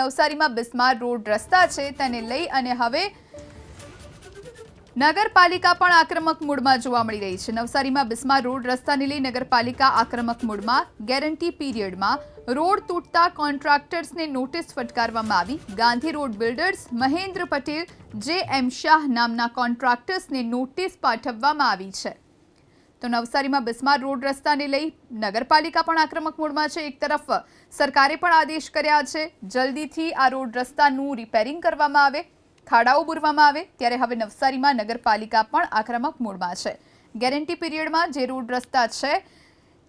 નવસારીમાં બિસ્માર રોડ રસ્તા છે તેને લઈ અને હવે નગરપાલિકા પણ આક્રમક મૂડમાં જોવા મળી રહી છે। નવસારીમાં બિસ્માર રોડ રસ્તાને લઈ નગરપાલિકા આક્રમક મૂડમાં। ગેરંટી પીરિયડમાં રોડ તૂટતા કોન્ટ્રાક્ટર્સને નોટિસ ફટકારવામાં આવી। Gandhi road builders Mahendra Patel J M. Shah નામના કોન્ટ્રાક્ટર્સને નોટિસ પાઠવવામાં આવી છે। તો નવસારીમાં બિસ્માર રોડ રસ્તાને લઈ નગરપાલિકા પણ આક્રમક મૂડમાં છે। એક તરફ સરકારે પણ આદેશ કર્યા છે જલ્દીથી આ રોડ રસ્તાનું રિપેરિંગ કરવામાં આવે, ખાડાઓ પૂરવામાં આવે, ત્યારે હવે નવસારીમાં નગરપાલિકા પણ આક્રમક મૂડમાં છે। ગેરંટી પીરિયડમાં જે રોડ રસ્તા છે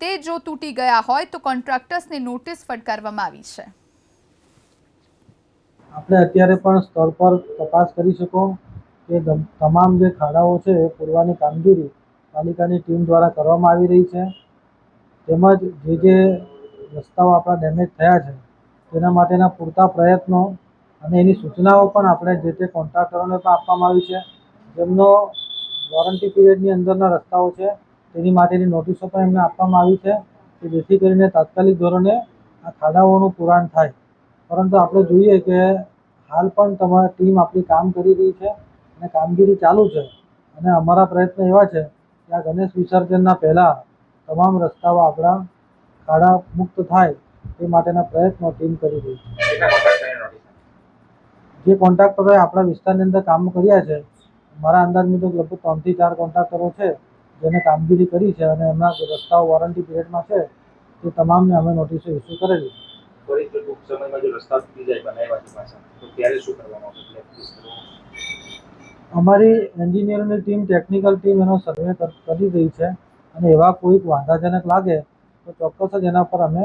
તે જો તૂટી ગયા હોય તો કોન્ટ્રાક્ટર્સને નોટિસ ફટકારવામાં આવી છે। આપણે અત્યારે પણ સ્થળ પર તપાસ કરી શકો કે તમામ જે ખાડાઓ છે એ પૂરવાની કામગીરી પાલિકાની ટીમ દ્વારા કરવામાં આવી રહી છે। તેમજ જે રસ્તાઓ આપણા ડેમેજ થયા છે તેના માટેના પૂરતા પ્રયત્નો અને એની સૂચનાઓ પણ આપણે જે તે કોન્ટ્રાક્ટરોને પણ આપવામાં આવી છે। જેમનો વોરંટી પીરિયડની અંદરના રસ્તાઓ છે તેની માટેની નોટિસો પણ એમને આપવામાં આવી છે કે જેથી કરીને તાત્કાલિક ધોરણે આ ખાડાઓનું પુરાણ થાય। પરંતુ આપણે જોઈએ કે હાલ પણ તમારી ટીમ આપણી કામ કરી રહી છે અને કામગીરી ચાલુ છે અને અમારા પ્રયત્ન એવા છે કે આ ગણેશ વિસર્જનના પહેલાં તમામ રસ્તાઓ આપણા ખાડા મુક્ત થાય તે માટેના પ્રયત્નો ટીમ કરી રહી છે। જે કોન્ટ્રાક્ટરોએ આપણા વિસ્તારની અંદર કામ કર્યા છે મારા અંદાજ મુજબ લગભગ 3 થી 4 કોન્ટ્રાક્ટરો છે જેને કામગીરી કરી છે અને એમના રસ્તાઓ વોરંટી પીરિયડમાં છે તે તમામને અમે નોટિસો ઇસ્યુ કરેલી છે। ટૂંક સમયમાં જો રસ્તા તૂટી જાય બનાવ્યા છે પાછા તો ત્યારે શું કરવામાં આવશે? અમારી એન્જિનિયરોની ટીમ, ટેકનિકલ ટીમ એનો સર્વે કરી રહી છે અને એવા કોઈ વાંધાજનક લાગે તો ચોક્કસ જ એના પર અમે